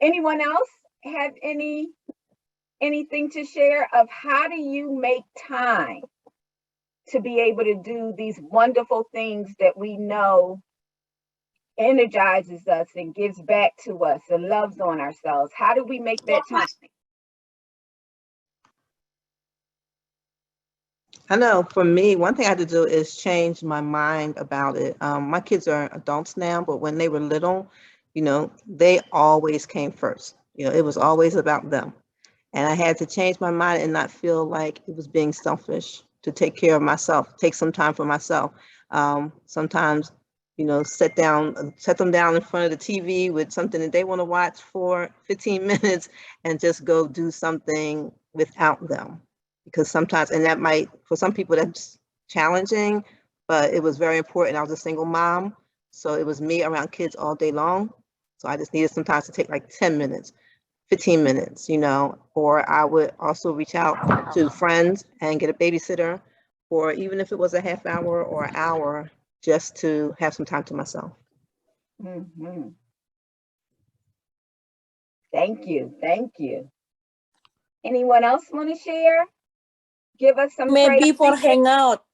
Anyone else have anything to share of how do you make time to be able to do these wonderful things that we know energizes us and gives back to us and loves on ourselves? How do we make that time? I know for me, one thing I had to do is change my mind about it. My kids are adults now, but when they were little, they always came first. It was always about them. And I had to change my mind and not feel like it was being selfish to take care of myself, take some time for myself. Sometimes, set them down in front of the TV with something that they want to watch for 15 minutes and just go do something without them. Because sometimes, and that might, for some people, that's challenging, but it was very important. I was a single mom, so it was me around kids all day long. So I just needed sometimes to take like 10 minutes, 15 minutes, or I would also reach out to friends and get a babysitter, or even if it was a half hour or an hour, just to have some time to myself. Mm-hmm. Thank you. Thank you. Anyone else want to share? Give us some. Maybe for hang out,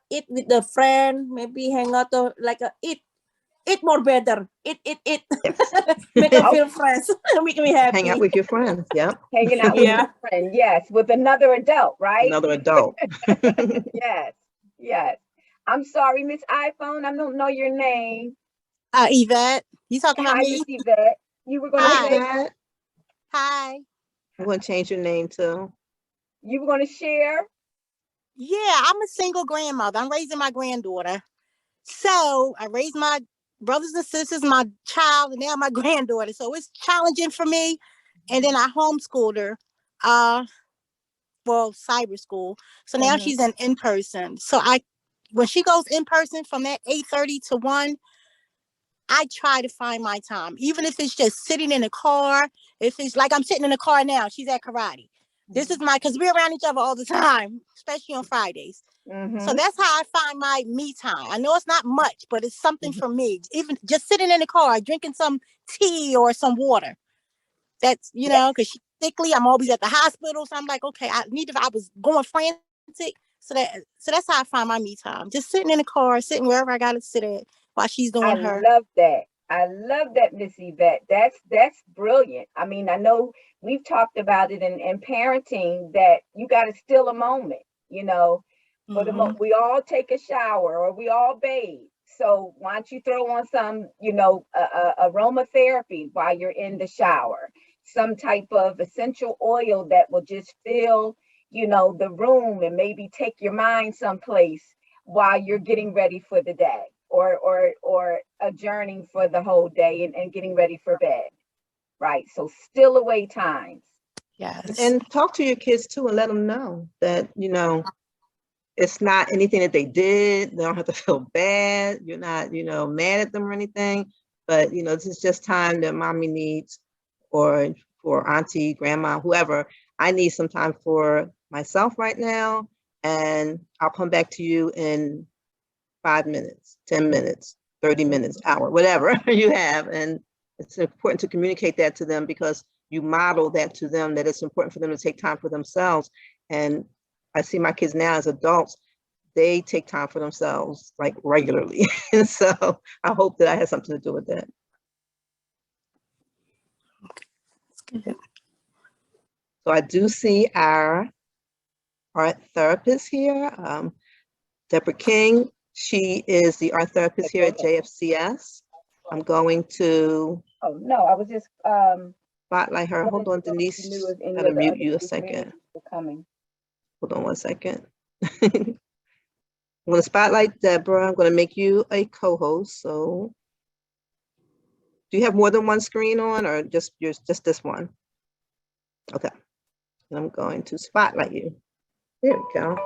eat with the friend. Maybe hang out like eat more better. Eat. Yes. Make us feel fresh. Make me happy. Hang out with your friends. Yeah. Hanging out with your friend. Yes, with another adult, right? Another adult. Yes. I'm sorry, Miss iPhone. I don't know your name. Yvette. You talking about me? Miss Yvette. You were going to say. Hi. I'm going to change your name too. You were going to share? Yeah, I'm a single grandmother. I'm raising my granddaughter. So I raised my brothers and sisters, my child, and now my granddaughter. So it's challenging for me. And then I homeschooled her, cyber school. So now she's in person. So when she goes in person from that 8:30 to 1, I try to find my time, even if it's just sitting in a car. If it's like I'm sitting in a car now, she's at karate. This is because we're around each other all the time, especially on Fridays. So that's how I find my me time. I know it's not much, but it's something for me. Even just sitting in the car, drinking some tea or some water. That's, because she's sickly. I'm always at the hospital. So I'm like, okay, I was going frantic. So that's how I find my me time. Just sitting in the car, sitting wherever I got to sit at while she's doing her. I love that, Miss Yvette. That's brilliant. I mean, I know we've talked about it in parenting that you got to steal a moment, for the we all take a shower or we all bathe. So why don't you throw on some, aromatherapy while you're in the shower, some type of essential oil that will just fill, the room and maybe take your mind someplace while you're getting ready for the day or adjourning for the whole day and getting ready for bed. Right. So still away times. Yes. And talk to your kids too and let them know that, it's not anything that they did. They don't have to feel bad. You're not, mad at them or anything. But, this is just time that mommy needs, or for auntie, grandma, whoever. I need some time for myself right now. And I'll come back to you in 5 minutes, 10 minutes, 30 minutes, hour, whatever you have. And it's important to communicate that to them because you model that to them, that it's important for them to take time for themselves. And I see my kids now as adults, they take time for themselves like regularly. And so I hope that I had something to do with that. So I do see our art therapist here, Deborah King. She is the art therapist here at JFCS. I'm going to. Oh, no, I was just. Spotlight her. Hold on, Denise. I'm going to mute you a second. Hold on 1 second. I'm going to spotlight Deborah. I'm going to make you a co-host. So do you have more than one screen on or just this one? Okay. And I'm going to spotlight you. There we go.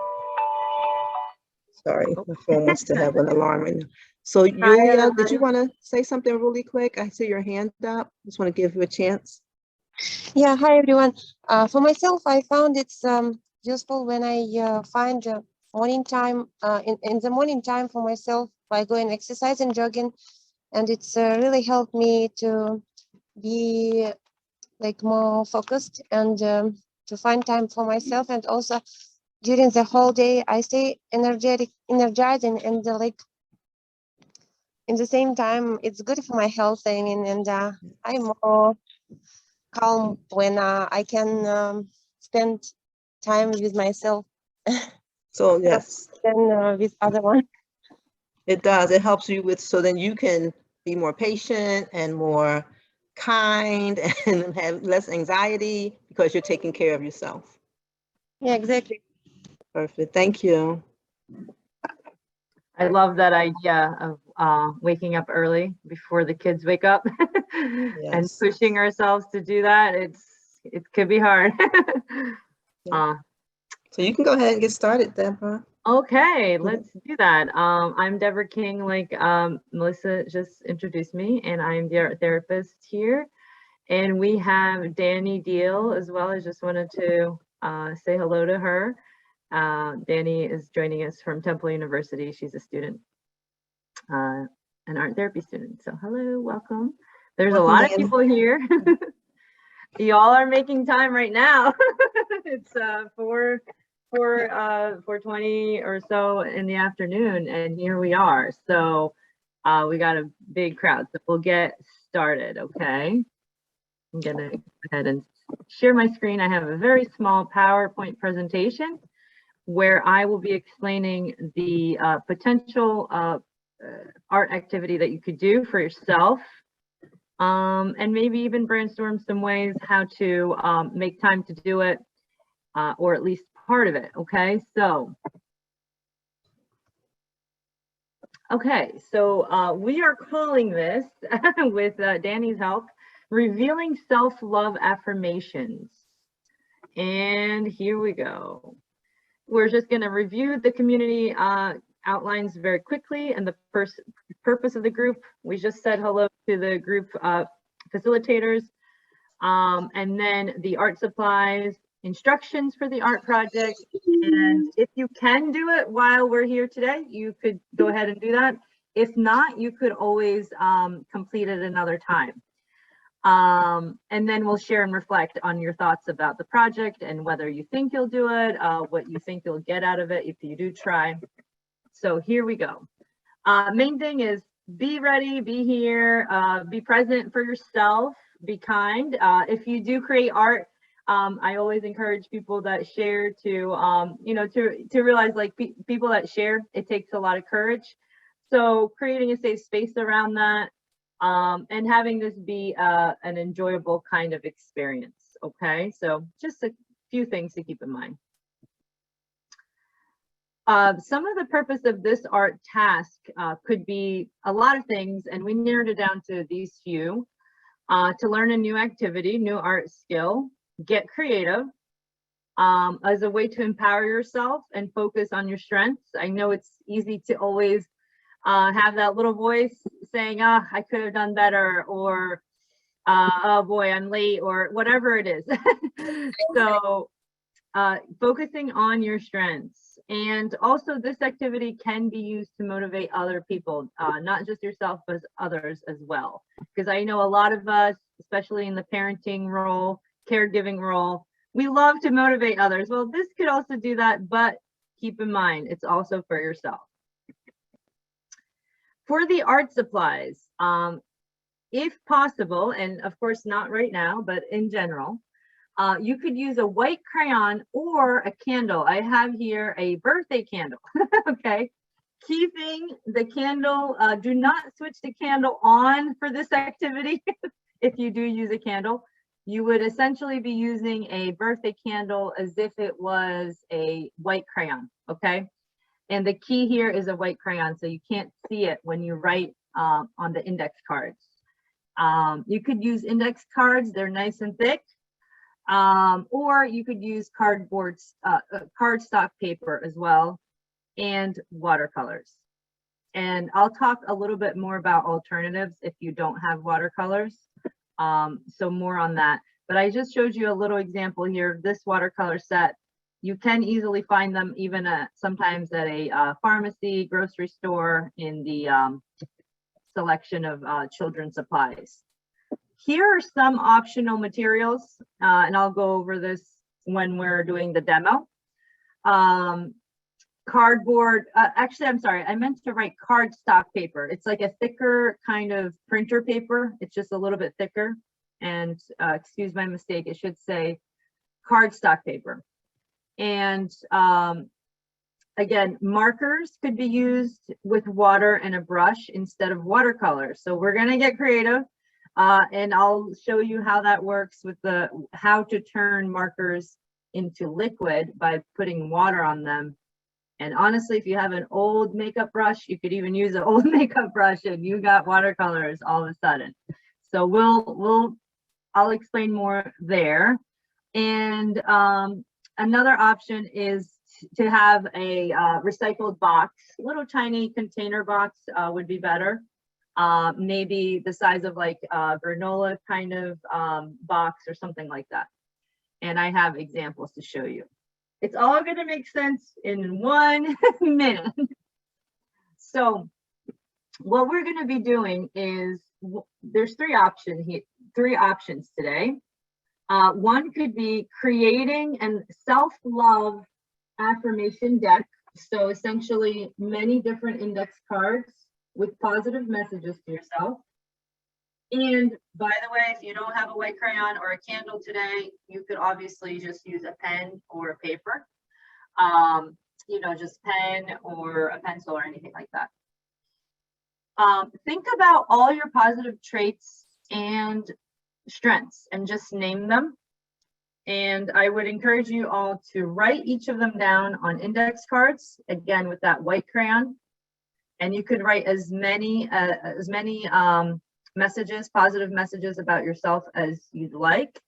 Sorry, my phone wants to have an alarm right now. So Yulia, did you want to say something really quick? I see your hand up. Just want to give you a chance. Yeah, hi everyone. For myself, I found it's useful when I find morning time in the morning time for myself by going exercise and jogging, and it's really helped me to be like more focused and to find time for myself. And also during the whole day, I stay energizing, and like in the same time, it's good for my health. I mean, and I'm more calm when I can spend time with myself So yes, than with other one. it does. It helps you with, so then you can be more patient and more kind and have less anxiety because you're taking care of yourself. Yeah, exactly. Perfect. Thank you. I love that idea of waking up early before the kids wake up and Yes. pushing ourselves to do that. It could be hard. So you can go ahead and get started, Deborah. Okay, let's do that. I'm Deborah King, like Melissa just introduced me, and I'm the art therapist here. And we have Danny Deal as well. I just wanted to say hello to her. Danny is joining us from Temple University. She's a student, an art therapy student. So hello, welcome. There's Welcome, a lot Danny. of people here. Y'all are making time right now. It's 4:20 or so in the afternoon, and here we are. So we got a big crowd, so we'll get started, okay? I'm gonna go ahead and share my screen. I have a very small PowerPoint presentation where I will be explaining the potential art activity that you could do for yourself, and maybe even brainstorm some ways how to make time to do it, or at least part of it, okay? So, we are calling this, with Danny's help, Revealing Self-Love Affirmations. And here we go. We're just going to review the community outlines very quickly and the purpose of the group. We just said hello to the group facilitators, and then the art supplies, instructions for the art project. And if you can do it while we're here today, you could go ahead and do that. If not, you could always complete it another time. And then we'll share and reflect on your thoughts about the project and whether you think you'll do it, what you think you'll get out of it if you do try. So here we go. Main thing is be ready, be here, be present for yourself, be kind. If you do create art, I always encourage people that share to, you know, to realize, like, people that share, it takes a lot of courage. So creating a safe space around that, and having this be an enjoyable kind of experience, okay? So just a few things to keep in mind. Some of the purpose of this art task could be a lot of things, and we narrowed it down to these few. To learn a new activity, new art skill, get creative, as a way to empower yourself and focus on your strengths. I know it's easy to always have that little voice saying, "Ah, I could have done better," or "Oh boy, I'm late," or whatever it is. So focusing on your strengths. And also this activity can be used to motivate other people, not just yourself, but others as well. Because I know a lot of us, especially in the parenting role, caregiving role, we love to motivate others. Well, this could also do that, but keep in mind, it's also for yourself. For the art supplies, if possible, and of course not right now, but in general, you could use a white crayon or a candle. I have here a birthday candle, okay? Keeping the candle, do not switch the candle on for this activity. If you do use a candle, you would essentially be using a birthday candle as if it was a white crayon, okay? And the key here is a white crayon, so you can't see it when you write on the index cards. You could use index cards, they're nice and thick. Or you could use cardstock paper as well, and watercolors. And I'll talk a little bit more about alternatives if you don't have watercolors. So more on that. But I just showed you a little example here. This watercolor set, you can easily find them even sometimes at a pharmacy, grocery store, in the selection of children's supplies. here are some optional materials, and I'll go over this when we're doing the demo. Cardboard, actually, I'm sorry, I meant to write cardstock paper. It's like a thicker kind of printer paper. It's just a little bit thicker. And excuse my mistake, it should say cardstock paper. And again, markers could be used with water and a brush instead of watercolor. So we're gonna get creative, and I'll show you how that works with how to turn markers into liquid by putting water on them. And honestly, if you have an old makeup brush, you could even use an old makeup brush and you got watercolors all of a sudden. So I'll explain more there. And another option is to have a recycled box. Little tiny container box would be better. Maybe the size of like a granola kind of box or something like that. And I have examples to show you. It's all going to make sense in 1 minute. So what we're going to be doing is, there's three options today. One could be creating a self-love affirmation deck. So essentially many different index cards with positive messages to yourself. And by the way, if you don't have a white crayon or a candle today, you could obviously just use a pen or a paper. You know, just pen or a pencil or anything like that. Think about all your positive traits and strengths and just name them. And I would encourage you all to write each of them down on index cards, again, with that white crayon. And you could write as many messages, positive messages about yourself as you'd like.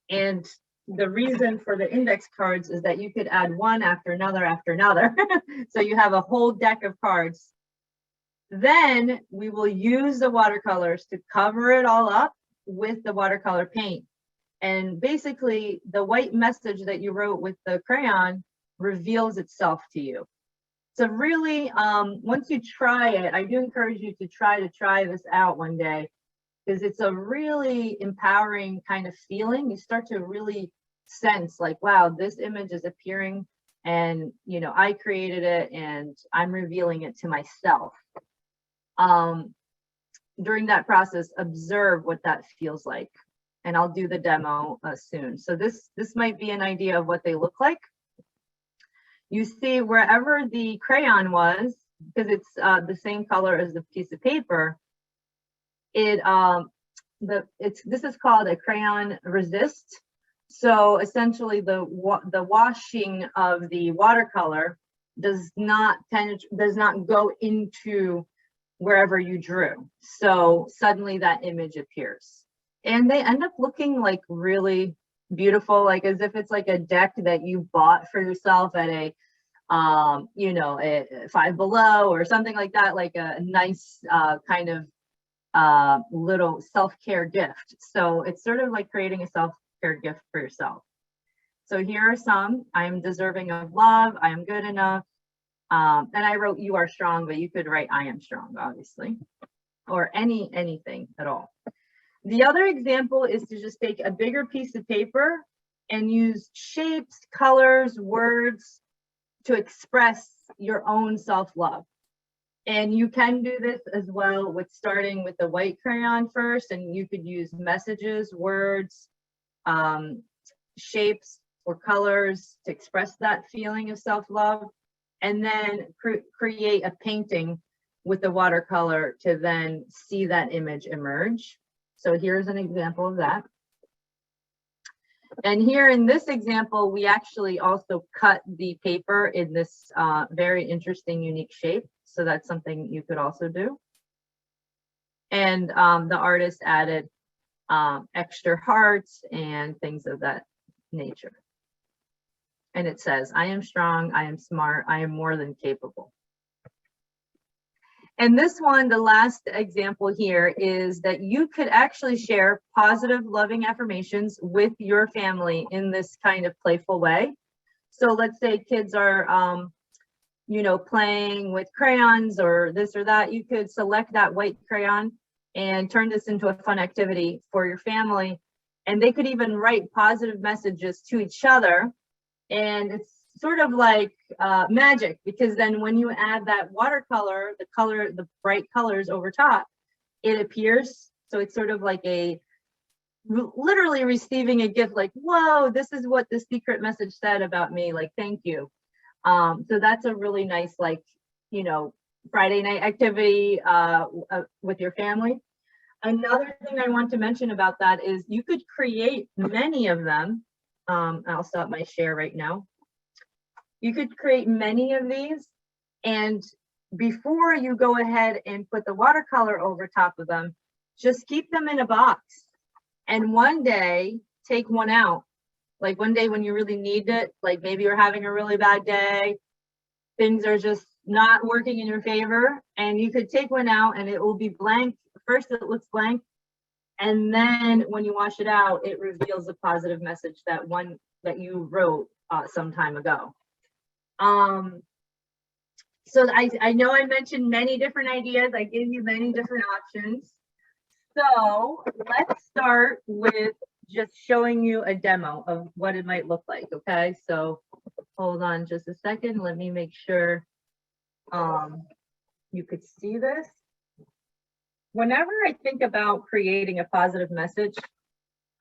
And the reason for the index cards is that you could add one after another. So you have a whole deck of cards. Then we will use the watercolors to cover it all up with the watercolor paint. And basically the white message that you wrote with the crayon reveals itself to you. So really, once you try it, I do encourage you to try this out one day, because it's a really empowering kind of feeling. You start to really sense like, wow, this image is appearing and, you know, I created it and I'm revealing it to myself. During that process, observe what that feels like. And I'll do the demo soon. So this might be an idea of what they look like. You see wherever the crayon was, because it's the same color as the piece of paper, this is called a crayon resist. So essentially the washing of the watercolor does not go into wherever you drew. So suddenly that image appears. And they end up looking like really beautiful, like as if it's like a deck that you bought for yourself at a you know, a Five Below or something like that, like a nice kind of little self-care gift. So it's sort of like creating a self-care gift for yourself. So here are some. I am deserving of love. I am good enough. And I wrote you are strong, but you could write I am strong, obviously, or anything at all. The other example is to just take a bigger piece of paper and use shapes, colors, words to express your own self-love. And you can do this as well with starting with the white crayon first, and you could use messages, words, shapes or colors to express that feeling of self-love, and then create a painting with the watercolor to then see that image emerge. So here's an example of that. And here in this example, we actually also cut the paper in this very interesting, unique shape. So that's something you could also do. And the artist added extra hearts and things of that nature. And it says, I am strong, I am smart, I am more than capable. And this one, the last example here, is that you could actually share positive, loving affirmations with your family in this kind of playful way. So let's say kids are, you know, playing with crayons or this or that. You could select that white crayon and turn this into a fun activity for your family. And they could even write positive messages to each other. And it's sort of like magic, because then when you add that watercolor, the bright colors over top, it appears. So it's sort of like a literally receiving a gift, like, whoa, this is what the secret message said about me, like, thank you. So that's a really nice, like, you know, Friday night activity with your family. Another thing I want to mention about that is you could create many of them. I'll stop my share right now. You could create many of these, and before you go ahead and put the watercolor over top of them, just keep them in a box. And one day, take one out. Like one day when you really need it, like maybe you're having a really bad day, things are just not working in your favor, and you could take one out and it will be blank. First it looks blank, and then when you wash it out, it reveals a positive message, that one that you wrote some time ago. So I know I mentioned many different ideas. I gave you many different options. So let's start with just showing you a demo of what it might look like, okay? So hold on just a second. Let me make sure you could see this. Whenever I think about creating a positive message,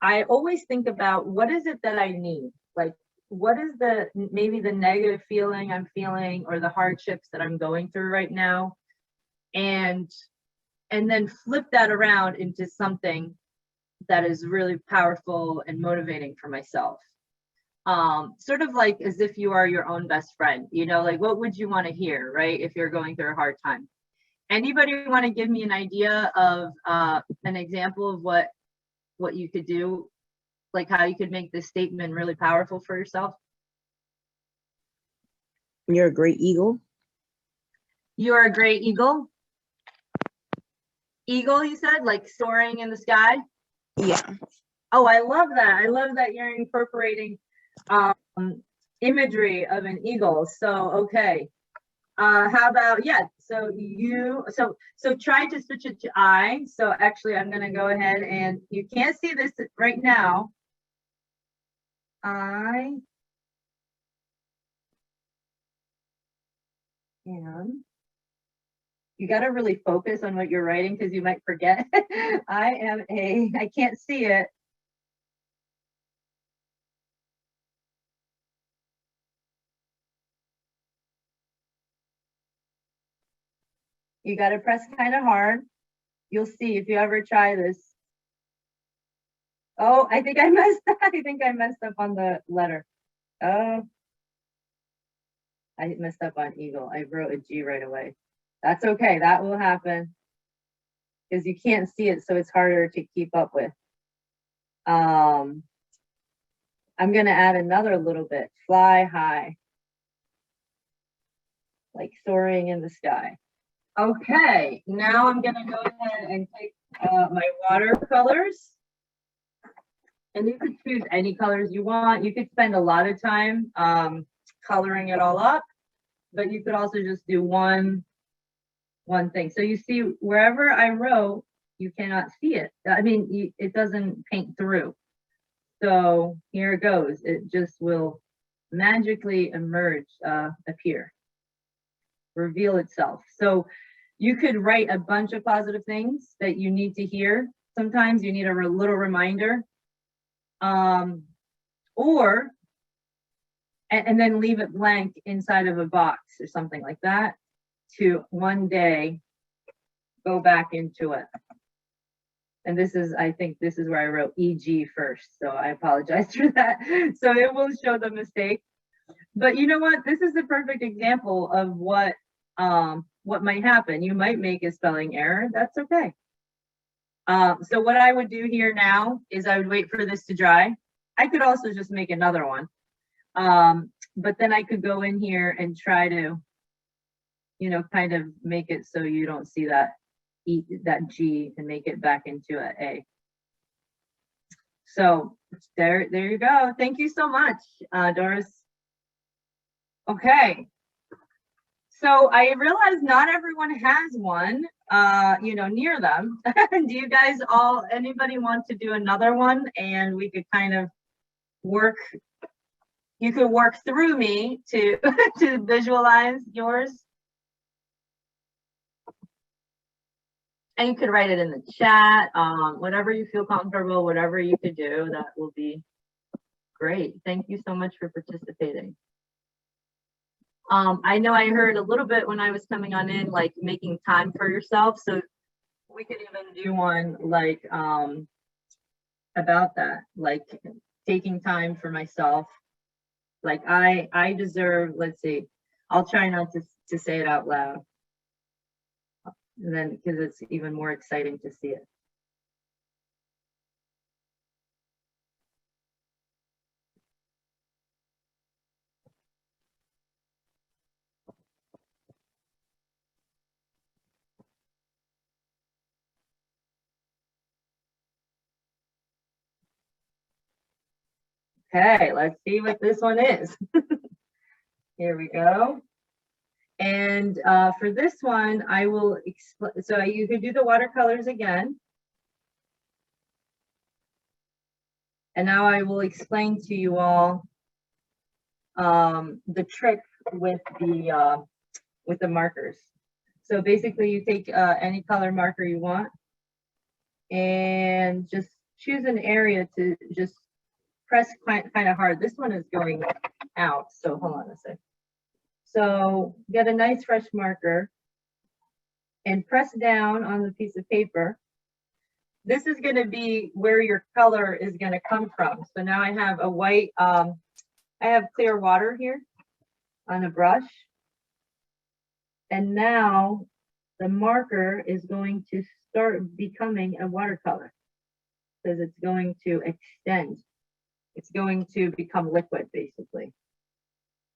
I always think about what is it that I need? Like, what is the maybe the negative feeling I'm feeling, or the hardships that I'm going through right now? And then flip that around into something that is really powerful and motivating for myself. Sort of like as if you are your own best friend, you know, like what would you want to hear, right? If you're going through a hard time. Anybody want to give me an idea of an example of what you could do, like how you could make this statement really powerful for yourself? You're a great eagle. You're a great eagle. Eagle, you said, like soaring in the sky? Yeah. Oh, I love that. I love that you're incorporating imagery of an eagle. So, okay. How about, yeah, so try to switch it to I. So actually, I'm going to go ahead, and you can't see this right now. I am. You got to really focus on what you're writing, because you might forget. I can't see it. You got to press kind of hard. You'll see if you ever try this. Oh, I think I messed up on the letter. Oh, I messed up on eagle. I wrote a G right away. That's okay. That will happen, because you can't see it, so it's harder to keep up with. I'm going to add another little bit. Fly high. Like soaring in the sky. Okay, now I'm going to go ahead and take my watercolors. And you could choose any colors you want. You could spend a lot of time coloring it all up, but you could also just do one thing. So you see, wherever I wrote, you cannot see it. I mean, it doesn't paint through. So here it goes. It just will magically emerge, appear, reveal itself. So you could write a bunch of positive things that you need to hear. Sometimes you need a little reminder. Or then leave it blank inside of a box or something like that, to one day go back into it. And this is, I think this is where I wrote EG first, so I apologize for that. So it will show the mistake. But you know what? This is the perfect example of what might happen. You might make a spelling error. That's okay. So what I would do here now is I would wait for this to dry. I could also just make another one. But then I could go in here and try to, you know, kind of make it so you don't see that G, and make it back into an A. So there you go. Thank you so much, Doris. Okay. So I realize not everyone has one. you know, near them. Do you guys all, anybody want to do another one? And we could kind of work, you could work through me to, to visualize yours. And you could write it in the chat, whatever you feel comfortable, whatever you could do, that will be great. Thank you so much for participating. I know I heard a little bit when I was coming on in, like making time for yourself. So we could even do one like about that, like taking time for myself. Like I deserve, let's see, I'll try not to say it out loud. And then, because it's even more exciting to see it. Okay, let's see what this one is. Here we go. And for this one, I will explain. So you could do the watercolors again. And now I will explain to you all the trick with the markers. So basically you take any color marker you want and just choose an area to just press kind of hard. This one is going out, so hold on a sec. So get a nice fresh marker and press down on the piece of paper. This is going to be where your color is going to come from. So now I have a white, I have clear water here on a brush. And now the marker is going to start becoming a watercolor because it's going to extend. It's going to become liquid basically.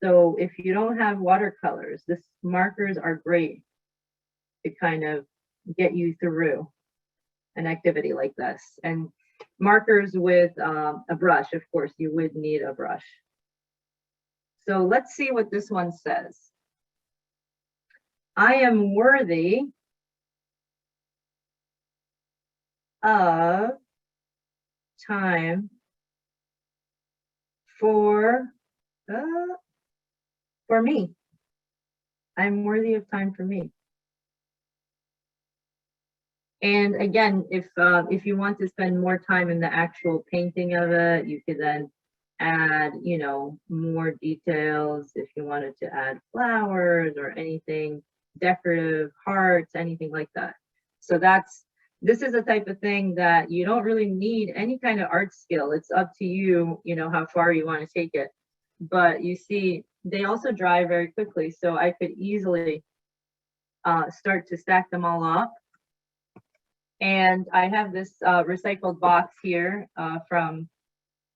So if you don't have watercolors, this markers are great to kind of get you through an activity like this. And markers with a brush, of course, you would need a brush. So let's see what this one says. I am worthy of time for me. I'm worthy of time for me. And again, if you want to spend more time in the actual painting of it, you could then add, you know, more details. If you wanted to add flowers or anything decorative, hearts, anything like that. So this is a type of thing that you don't really need any kind of art skill. It's up to you, you know, how far you want to take it. But you see, they also dry very quickly. So I could easily start to stack them all up. And I have this recycled box here from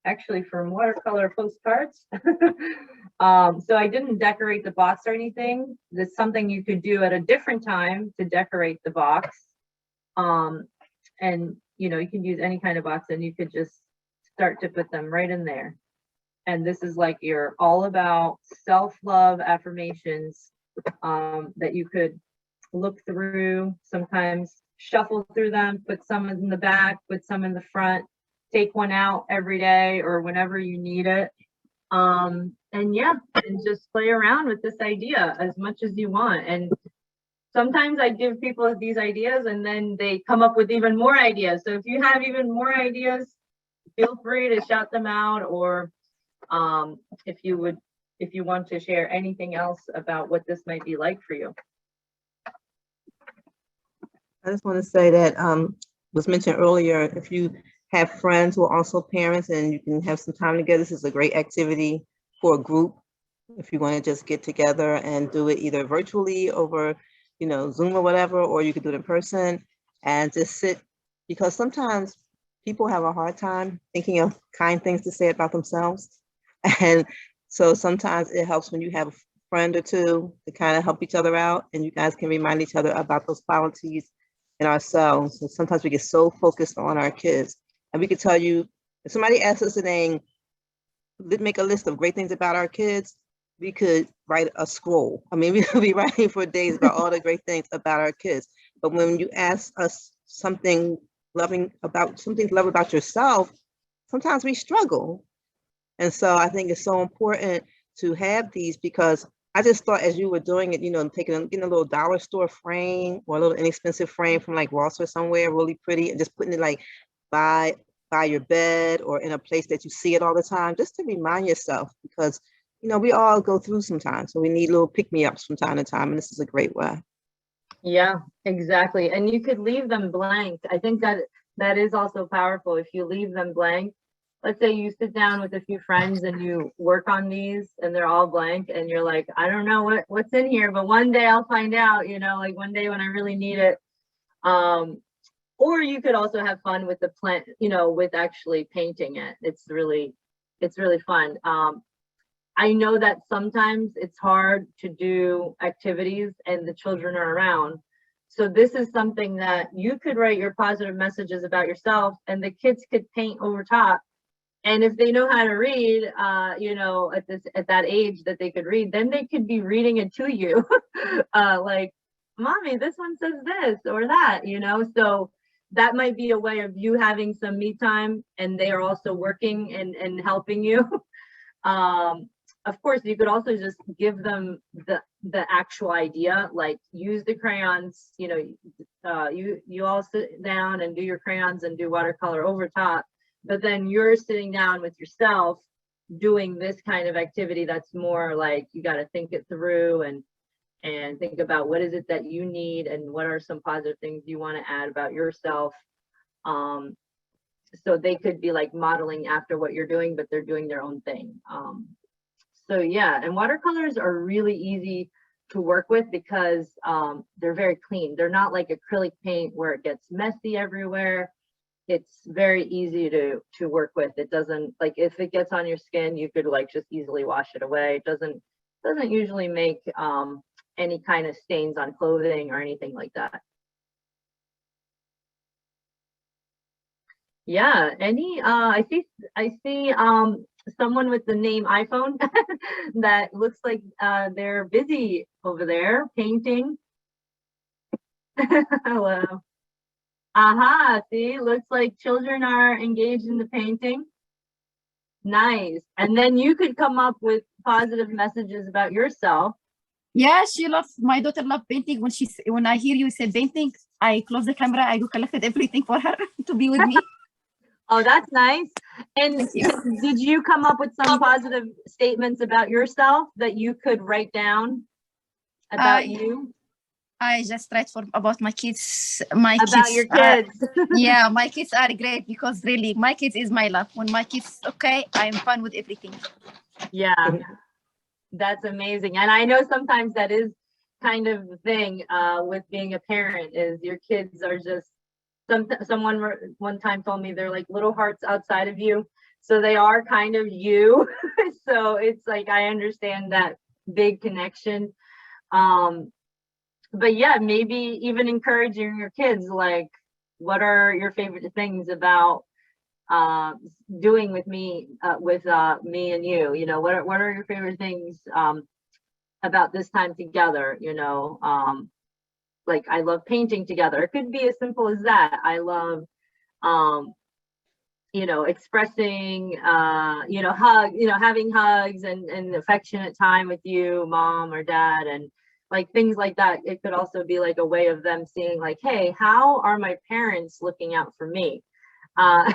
watercolor postcards. So I didn't decorate the box or anything. That's something you could do at a different time to decorate the box. And you know, you can use any kind of box and you could just start to put them right in there. And this is like your all about self-love affirmations that you could look through, sometimes shuffle through them, put some in the back, put some in the front, take one out every day or whenever you need it. And yeah, and just play around with this idea as much as you want. And sometimes I give people these ideas and then they come up with even more ideas. So if you have even more ideas, feel free to shout them out, or if you want to share anything else about what this might be like for you. I just want to say that was mentioned earlier, if you have friends who are also parents and you can have some time together, this is a great activity for a group. If you want to just get together and do it either virtually over, you know, Zoom or whatever, or you could do it in person and just sit, because sometimes people have a hard time thinking of kind things to say about themselves. And so sometimes it helps when you have a friend or two to kind of help each other out, and you guys can remind each other about those qualities in ourselves. And sometimes we get so focused on our kids. And we could tell you, if somebody asks us today, make a list of great things about our kids, we could write a scroll. I mean, we could be writing for days about all the great things about our kids. But when you ask us something something to love about yourself, sometimes we struggle. And so I think it's so important to have these, because I just thought as you were doing it, getting a little dollar store frame or a little inexpensive frame from like Ross or somewhere, really pretty, and just putting it like by your bed or in a place that you see it all the time, just to remind yourself, because we all go through sometimes, so we need little pick-me-ups from time to time, and this is a great way. Yeah, exactly. And you could leave them blank. I think that is also powerful if you leave them blank. Let's say you sit down with a few friends and you work on these and they're all blank and you're like, I don't know what's in here, but one day I'll find out, like one day when I really need it. Or you could also have fun with the plant, with actually painting it. It's really fun. I know that sometimes it's hard to do activities and the children are around. So this is something that you could write your positive messages about yourself and the kids could paint over top. And if they know how to read, at that age that they could read, then they could be reading it to you. Like, mommy, this one says this or that, so that might be a way of you having some me time and they are also working and helping you. Of course, you could also just give them the actual idea, like use the crayons, you all sit down and do your crayons and do watercolor over top, but then you're sitting down with yourself doing this kind of activity that's more like you got to think it through and think about what is it that you need and what are some positive things you want to add about yourself. So they could be like modeling after what you're doing, but they're doing their own thing. So yeah, and watercolors are really easy to work with because they're very clean. They're not like acrylic paint where it gets messy everywhere. It's very easy to work with. It doesn't, like, if it gets on your skin, you could like just easily wash it away. It doesn't usually make any kind of stains on clothing or anything like that. Yeah, I see someone with the name iPhone that looks like they're busy over there painting. Hello. Aha, see, looks like children are engaged in the painting. Nice. And then you could come up with positive messages about yourself. Yeah, my daughter loves painting. When I hear you say painting, I close the camera, I go collected everything for her to be with me. Oh, that's nice. And did you come up with some positive statements about yourself that you could write down about you? I just write about my kids. Your kids. Yeah, my kids are great because really my kids is my love. When my kids okay, I'm fun with everything. Yeah, that's amazing. And I know sometimes that is kind of the thing with being a parent is your kids are just someone one time told me they're like little hearts outside of you, so they are kind of you. So it's like I understand that big connection. But yeah, maybe even encouraging your kids, like, what are your favorite things about doing with me me and you? What are your favorite things about this time together? Like, I love painting together. It could be as simple as that. I love, expressing, having hugs and affectionate time with you, mom or dad, and like things like that. It could also be like a way of them seeing like, hey, how are my parents looking out for me? Because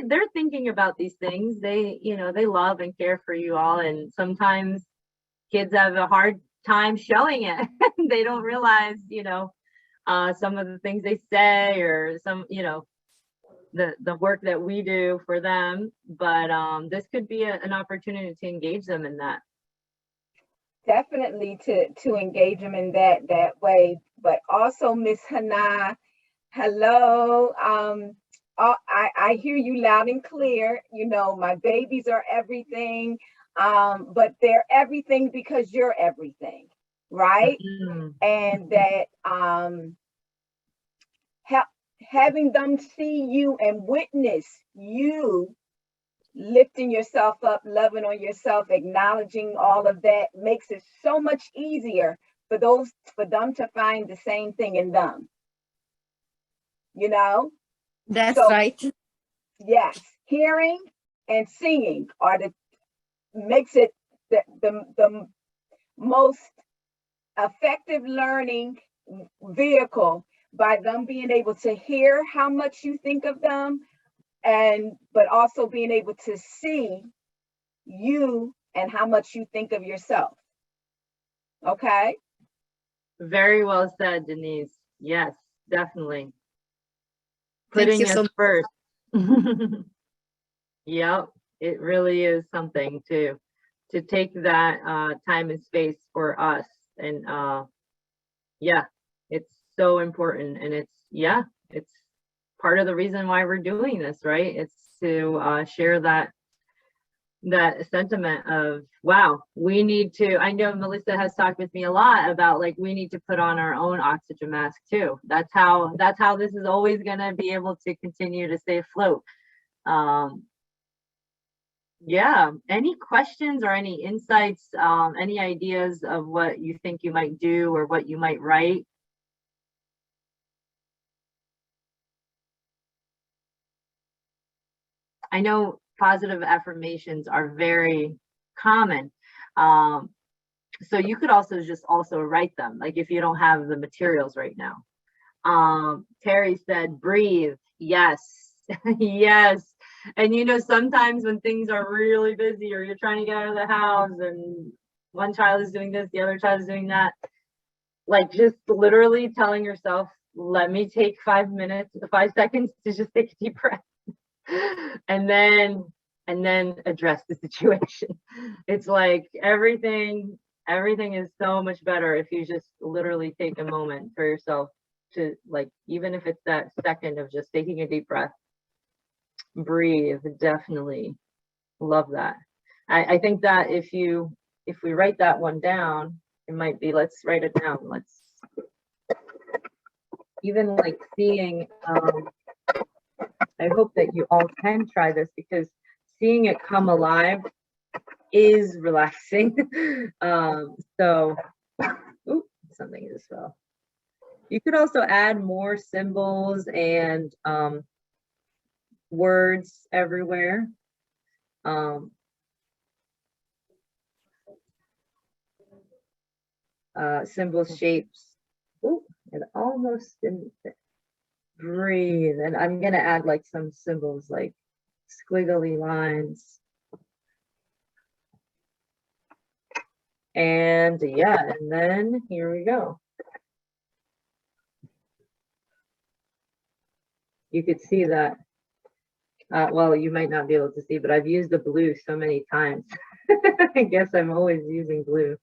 they're thinking about these things. They love and care for you all. And sometimes kids have a hard time showing it. They don't realize, some of the things they say or some, the work that we do for them. But this could be an opportunity to engage them in that. Definitely to engage them in that way. But also, Miss Hana, hello. I hear you loud and clear. My babies are everything, but they're everything because you're everything, right? Mm-hmm. And that having them see you and witness you lifting yourself up, loving on yourself, acknowledging all of that makes it so much easier for them to find the same thing in them, you know? That's So right. yes, hearing and seeing are the makes it the most effective learning vehicle, by them being able to hear how much you think of them, and but also being able to see you and how much you think of yourself. Okay. Very well said, Denise. Yes, definitely. Thank Putting you us so much. first. Yep, it really is something to take that time and space for us. And yeah, it's so important. And it's part of the reason why we're doing this, right? It's to share that sentiment of, wow, we need to, I know Melissa has talked with me a lot about, like, we need to put on our own oxygen mask too. That's how this is always going to be able to continue to stay afloat. Yeah, any questions or any insights, any ideas of what you think you might do or what you might write? I know positive affirmations are very common. So you could also just write them, like if you don't have the materials right now. Terry said, breathe. Yes. Yes. And sometimes when things are really busy or you're trying to get out of the house and one child is doing this, the other child is doing that, like just literally telling yourself, let me take 5 seconds to just take a deep breath and then address the situation. It's like everything is so much better if you just literally take a moment for yourself to, like, even if it's that second of just taking a deep breath, breathe. Definitely love that. I think that if we write that one down, it might be, let's write it down. Let's even like seeing, I hope that you all can try this, because seeing it come alive is relaxing. So, oops, something just fell. You could also add more symbols and words everywhere. Symbols, shapes. Ooh, it almost didn't fit. Breathe. And I'm gonna add like some symbols like squiggly lines. And yeah, and then here we go. You could see that. Well, you might not be able to see, but I've used the blue so many times. I guess I'm always using blue.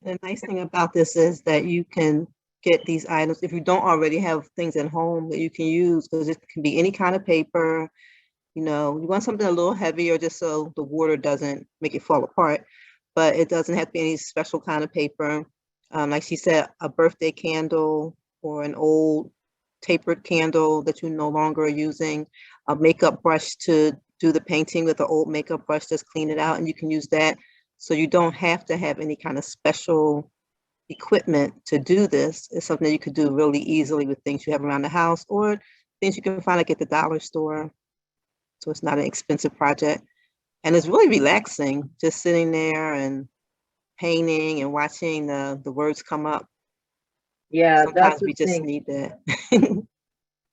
The nice thing about this is that you can get these items if you don't already have things at home that you can use, because it can be any kind of paper. You want something a little heavier just so the water doesn't make it fall apart, but it doesn't have to be any special kind of paper. Like she said, a birthday candle or an old tapered candle that you no longer are using, a makeup brush to do the painting with an old makeup brush, just clean it out, and you can use that. So you don't have to have any kind of special equipment to do this. It's something that you could do really easily with things you have around the house or things you can find like at the dollar store. So it's not an expensive project. And it's really relaxing, just sitting there and painting and watching the words come up. Yeah, Sometimes that's the we just thing. need that.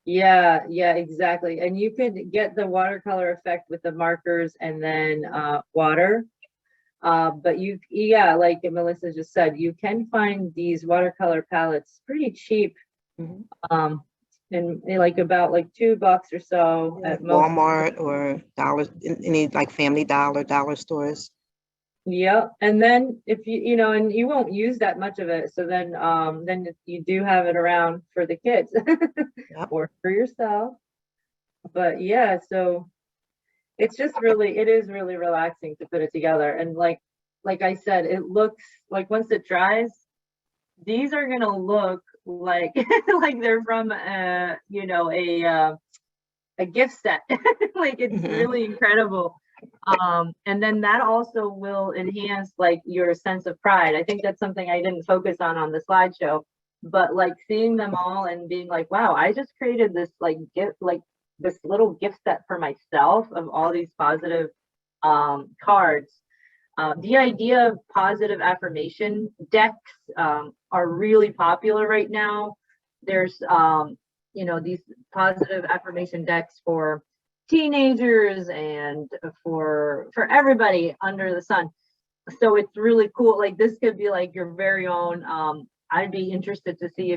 Yeah, exactly. And you could get the watercolor effect with the markers and then water. But like Melissa just said, you can find these watercolor palettes pretty cheap. Mhm. And like about like $2 or so Yeah, at most. Walmart or dollars, any like Family dollar stores. Yeah, and then if and you won't use that much of it, so then you do have it around for the kids Yep. or for yourself. But yeah, so it is really relaxing to put it together. And like I said, it looks like once it dries, these are gonna look like like they're from a gift set. Like it's really incredible And then that also will enhance like your sense of pride. I think that's something I didn't focus on the slideshow, but like seeing them all and being like, wow, I just created this like gift, like this little gift set for myself of all these positive cards. The idea of positive affirmation decks are really popular right now. There's, you know, these positive affirmation decks for teenagers and for everybody under the sun. So it's really cool. Like this could be like your very own. I'd be interested to see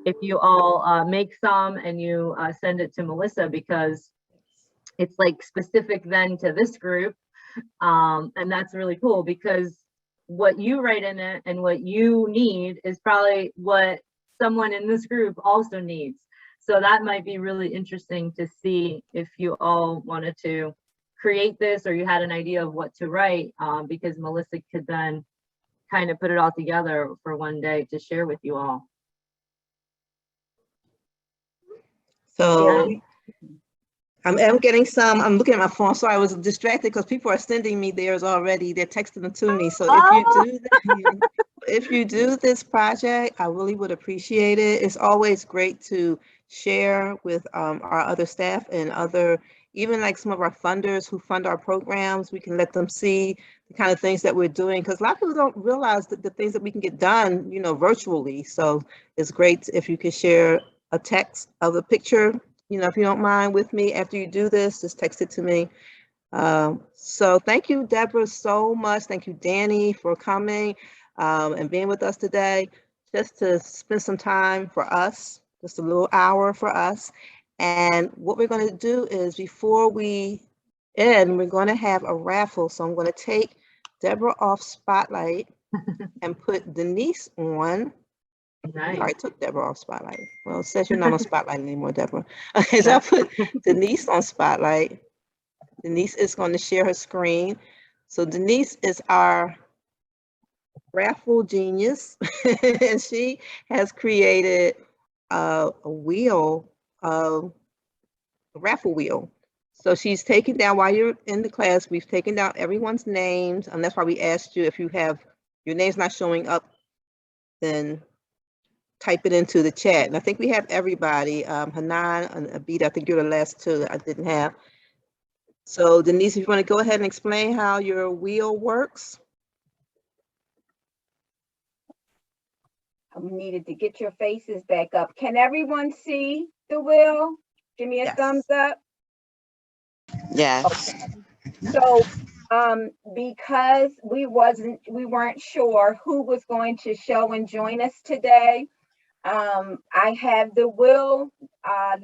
if you all make some and you send it to Melissa, because it's like specific then to this group. And that's really cool, because what you write in it and what you need is probably what someone in this group also needs. So that might be really interesting to see if you all wanted to create this or you had an idea of what to write, because Melissa could then kind of put it all together for one day to share with you all. So I'm getting some. I'm looking at my phone. Sorry, I was distracted because people are sending me theirs already. They're texting them to me. So if you do this project, I really would appreciate it. It's always great to share with our other staff and even like some of our funders who fund our programs. We can let them see the kind of things that we're doing, because a lot of people don't realize that the things that we can get done, you know, virtually. So it's great if you could share a text of the picture, you know, if you don't mind, with me after you do this, just text it to me. So thank you, Deborah, so much. Thank you, Danny, for coming and being with us today, just to spend some time for us, just a little hour for us. And what we're going to do is, before we end, we're going to have a raffle. So I'm going to take Deborah off Spotlight and put Denise on. Nice. I already took Deborah off Spotlight. Well, it says you're not on Spotlight anymore, Deborah. Okay, so I put Denise on Spotlight. Denise is going to share her screen. So Denise is our raffle genius, and she has created a wheel, a raffle wheel. So she's taken down, while you're in the class, we've taken down everyone's names, and that's why we asked you, if you have your name's not showing up, then type it into the chat. And I think we have everybody, Hanan and Abida, I think you're the last two that I didn't have. So Denise, if you want to go ahead and explain how your wheel works. I needed to get your faces back up. Can everyone see the wheel? Give me a thumbs up. Yes. Okay. So because we weren't sure who was going to show and join us today, I have the wheel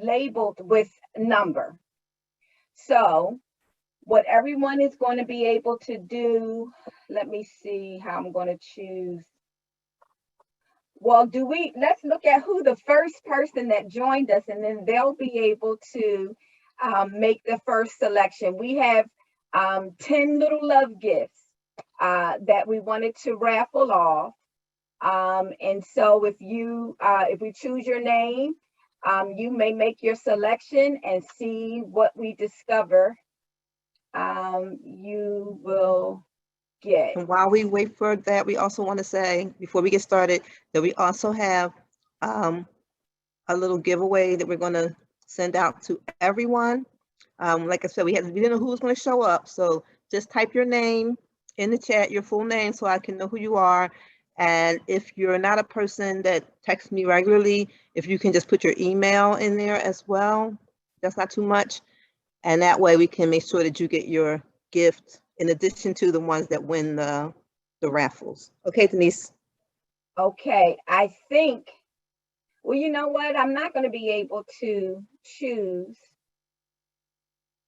labeled with number. So what everyone is going to be able to do, let me see how I'm going to choose. Well, let's look at who the first person that joined us, and then they'll be able to make the first selection. We have 10 little love gifts that we wanted to raffle off. And so if we choose your name, you may make your selection and see what we discover you will get. And while we wait for that, we also want to say, before we get started, that we also have a little giveaway that we're going to send out to everyone. Like I said, we didn't know who was going to show up. So just type your name in the chat, your full name, so I can know who you are. And if you're not a person that texts me regularly, if you can just put your email in there as well, that's not too much. And that way we can make sure that you get your gift in addition to the ones that win the raffles. Okay, Denise? Okay, I think, well, you know what? I'm not going to be able to choose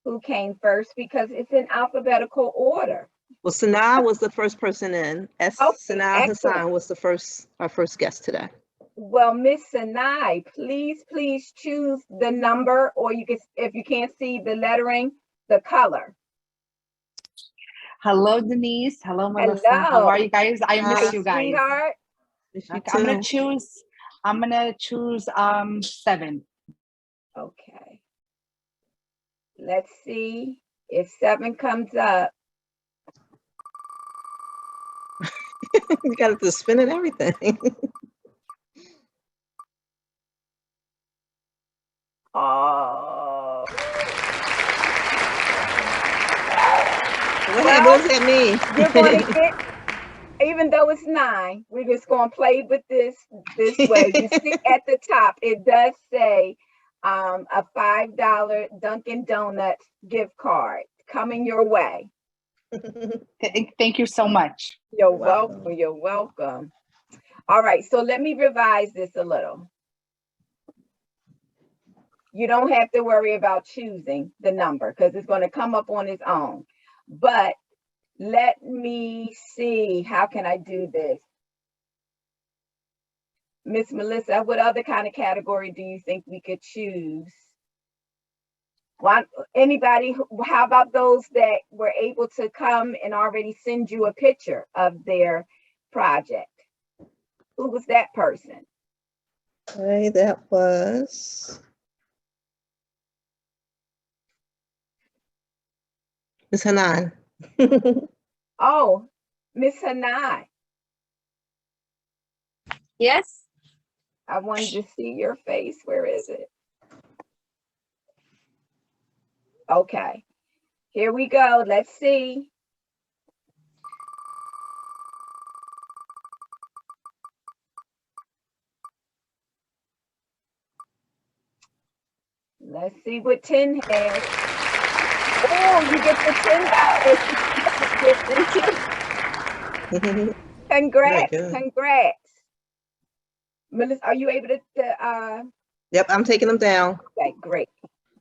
who came first because it's in alphabetical order. Well, Sanaa was the first person in. Sanaa Hassan was our first guest today. Well, Miss Sanai, please choose the number, or you can, if you can't see the lettering, the color. Hello, Denise. Hello, Melissa. Hello. How are you guys? I miss you guys. Sweetheart. Okay, I'm gonna choose 7. Okay. Let's see. If 7 comes up, You got to spin it, everything. oh. What does that mean? You're going to get, even though it's 9, we're just going to play with this way. You see at the top, it does say a $5 Dunkin' Donuts gift card coming your way. Thank you so much. You're welcome. You're welcome. All right, so let me revise this a little. You don't have to worry about choosing the number because it's going to come up on its own. But let me see, how can I do this? Miss Melissa, what other kind of category do you think we could choose? Anybody, how about those that were able to come and already send you a picture of their project? Who was that person? Okay, that was Miss Hanan. Oh, Miss Hanai. Yes. I wanted to see your face. Where is it? Okay, here we go. Let's see. Let's see what 10 has. Oh, you get the $10. Congrats, congrats. Melissa, are you able to Yep, I'm taking them down. Okay, great.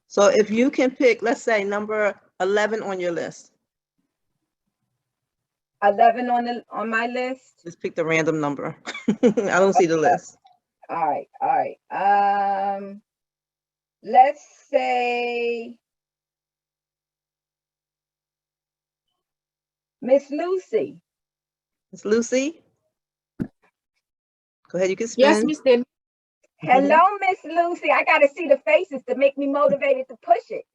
So if you can pick, let's say number 11 on your list. 11 on my list. Just pick the random number. I don't see the list. All right, all right. Let's say Miss Lucy. Miss Lucy? Go ahead, you can spin. Yes, Miss Den. Hello, Miss Lucy. I got to see the faces to make me motivated to push it.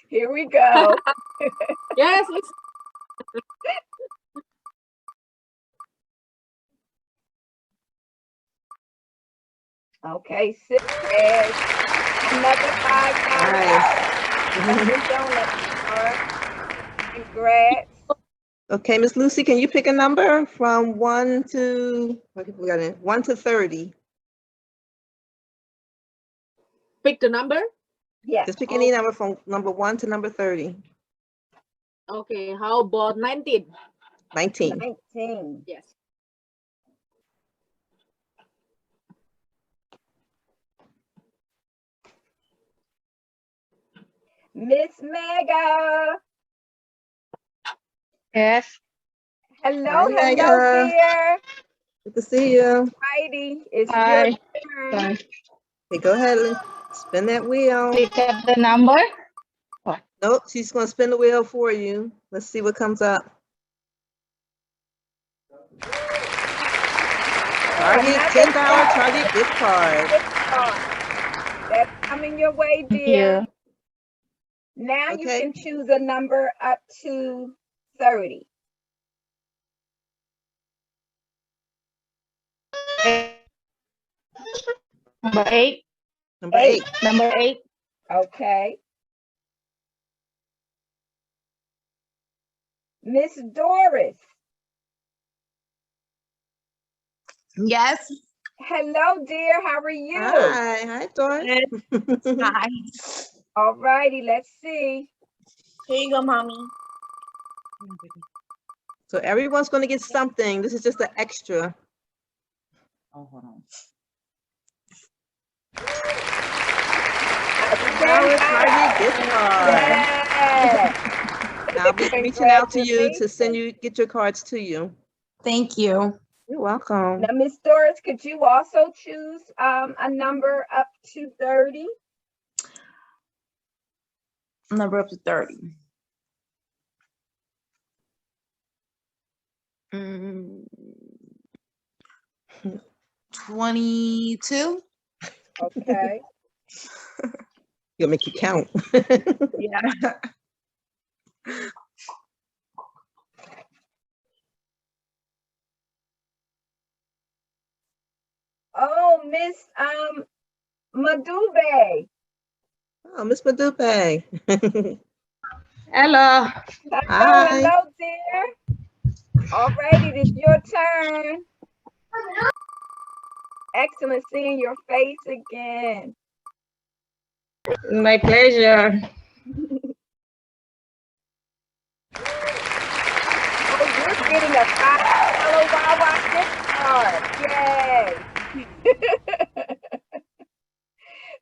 Here we go. Yes, Miss. Okay, 6 has another $5. Congrats. Okay, Miss Lucy, can you pick a number from 1 to, we got it, 1 to 30? Pick the number? Yeah. Just pick any number from number 1 to number 30. Okay, how about 19? 19. 19. Yes. Miss Mega. Yes. Hello, Hi, hello, Mega. dear. Good to see you. Heidi, it's Hi. your turn. Okay, go ahead and spin that wheel. Pick up the number. Nope, she's going to spin the wheel for you. Let's see what comes up. Target, $10 Target gift card. That's coming your way, dear. Now you can choose a number up to 30. Number 8. Number 8. Number 8. Okay. Miss Doris. Yes. Hello, dear. How are you? Hi, Doris. Hi. All righty, let's see. Here you go, mommy. So everyone's going to get something. This is just an extra. Oh, hold on. Target gift card. Now I'll be reaching out to you to get your cards to you. Thank you. You're welcome. Now, Miss Doris, could you also choose a number up to 30? Number up to 30. 22. Okay. You'll make you count. Yeah. Oh, Miss Madube. Oh, Miss Madupe. Hello. Hello, Hi. hello, dear. All righty, it's your turn. Excellent seeing your face again. My pleasure. Oh, you're getting a $5 Wawa gift card. Yay.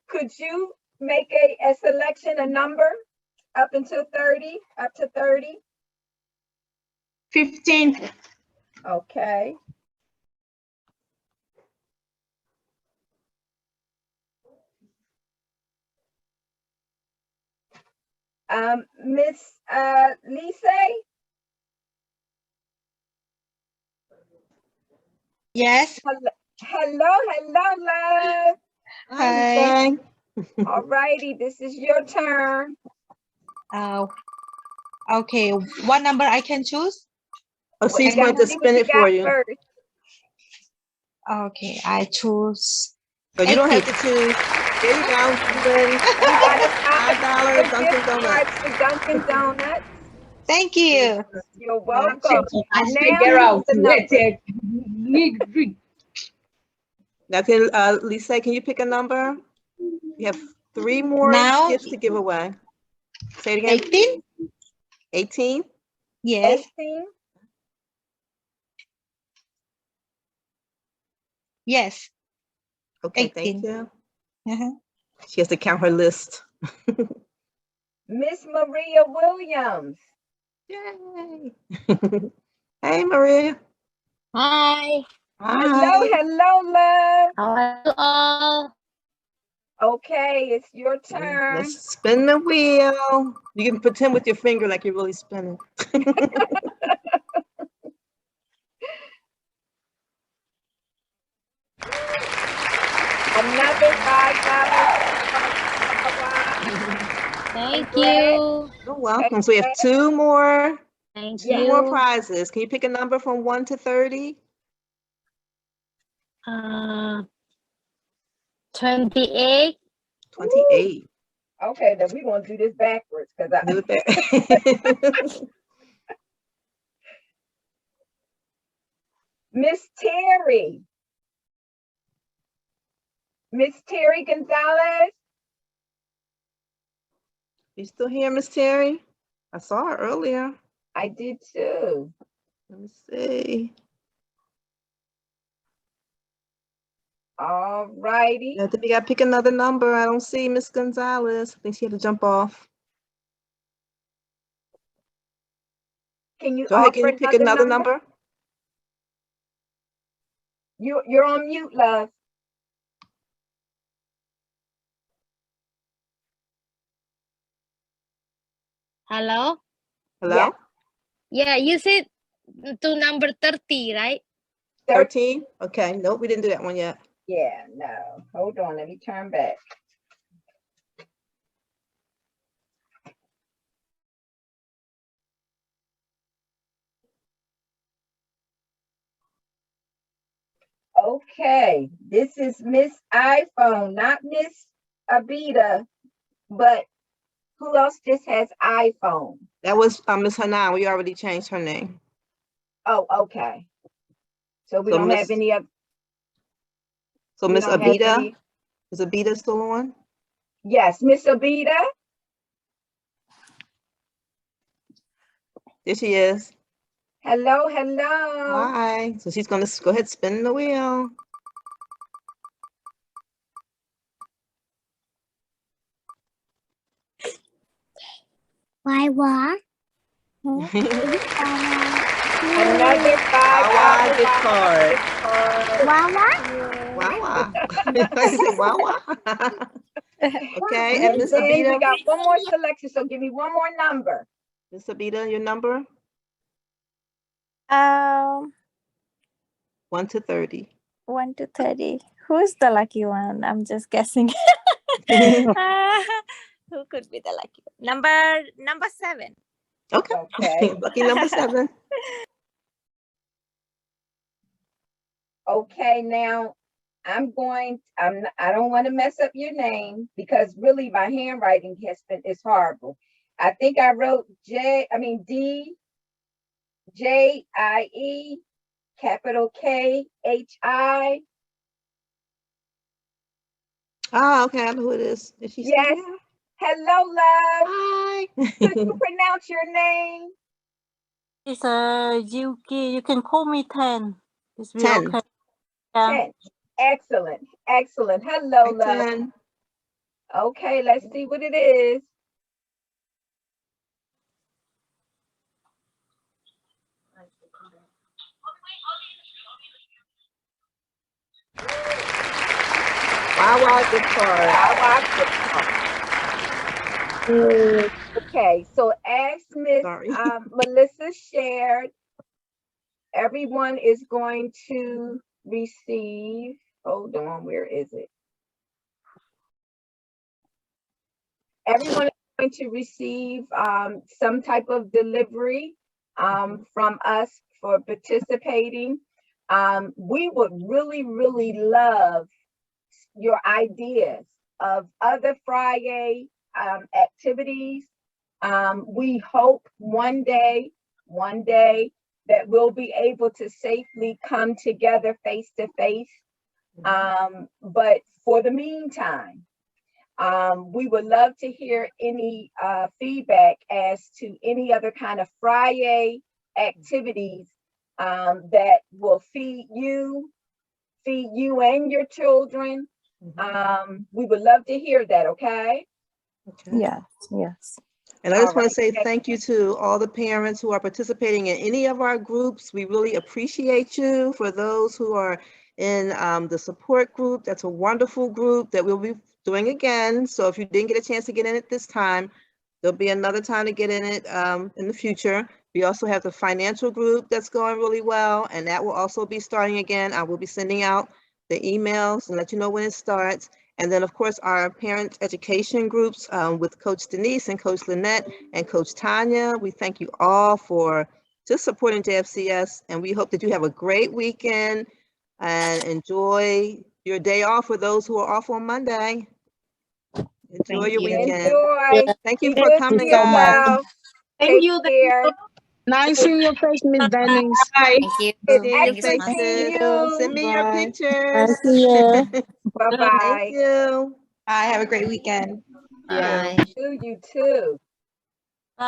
Could you make a selection, a number up until 30, up to 30? 15. Okay. Miss Lise? Yes. Hello, love. Hi. All righty, this is your turn. Okay. What number I can choose? Oh, Well, she's you going gotta to see what spin you it for got you. first. Okay, I choose. So you don't have 18. to choose. There you go. You win. You got a $5 Dunkin' gift Donuts. card to Dunkin' Donuts. Thank you. You're Okay. welcome. I Now figure choose out. the Wait, number. Now, can Lisa, can you pick a number? You have 3 more Now, gifts to give away. Say it again. 18? 18? Yes. 18. Yes. Okay, 18. thank you. Uh-huh. She has to count her list. Miss Maria Williams. Yay. Hey, Maria. Hi. Hello, love. How are you all? Okay, it's your turn. Let's spin the wheel. You can pretend with your finger like you're really spinning. Another $5. Thank you. You're welcome. So we have 2 more. Thank 2 more you. prizes. Can you pick a number from 1 to 30? 28. 28. Okay, then we're gonna do this backwards because Do it there. Miss Terry. Miss Terry Gonzalez. You still here, Miss Terry? I saw her earlier. I did too. Let me see. All righty. I think we gotta pick another number. I don't see Miss Gonzalez. I think she had to jump off. Can you Go ahead, can offer you pick another number? number? You're on mute, love. Hello? Hello? Yeah, you said to number 30, right? 13? Okay, nope, we didn't do that one yet. Yeah, no. Hold on, let me turn back. Okay, this is Miss iPhone, not Miss Abita, but who else just has iPhone? That was Miss Hanan. We already changed her name. Oh, okay. So we So don't have any of. So we Miss don't have Abita, any- is Abita still on? Yes, Miss Abita. There she is. Hello, hello. Hi. So she's gonna go ahead, spin the wheel. Why what? Another $5 gift card. Wawa? Wawa. You said Wawa. Okay, and Miss Then we Abita. got one more selection, so give me one more number. Miss Abita, your number? 1 to 30. 1 to 30. Who's the lucky one? I'm just guessing. Who could be the lucky one? Number 7. Okay. Okay. Lucky number 7. Okay, now I don't want to mess up your name because really my handwriting is horrible. I think I wrote D J I E capital K H I. Oh, okay. I know who it is. Is she still Yes. here? Hello, love. Hi. Could you pronounce your name? It's Yuki. You can call me 10. It's be 10. okay. Yeah. 10. Excellent. Excellent. Hello, Hi, love. 10. Okay, let's see what it is. Wow, good card. Okay, so as Miss Sorry. Melissa shared, everyone is going to receive, hold on, where is it? Everyone is going to receive some type of delivery from us for participating. We would really, really love your ideas of other Friday activities. We hope one day that we'll be able to safely come together face to face. But for the meantime, we would love to hear any feedback as to any other kind of Friday activities that will feed you and your children. We would love to hear that, okay? Okay. Yes. And I just All want to right. say thank you to all the parents who are participating in any of our groups. We really appreciate you. For those who are in the support group, that's a wonderful group that we'll be doing again. So if you didn't get a chance to get in it this time, there'll be another time to get in it in the future. We also have the financial group that's going really well, and that will also be starting again. I will be sending out the emails and let you know when it starts. And then, of course, our parent education groups with Coach Denise and Coach Lynette and Coach Tanya. We thank you all for just supporting JFCS, and we hope that you have a great weekend and enjoy your day off for those who are off on Monday. Enjoy Thank your you. weekend. Enjoy. Thank you Be for good to coming, so much. yourself. Thank Take you. care. Nice seeing your face, Miss Dennings. Bye. Thank you. Seeing your Thank you so much. Excellent seeing faces. you. Send me your Bye. pictures. Thank you. Bye-bye. Thank you. Bye. Have a great weekend. Yeah. Bye. You too. Bye.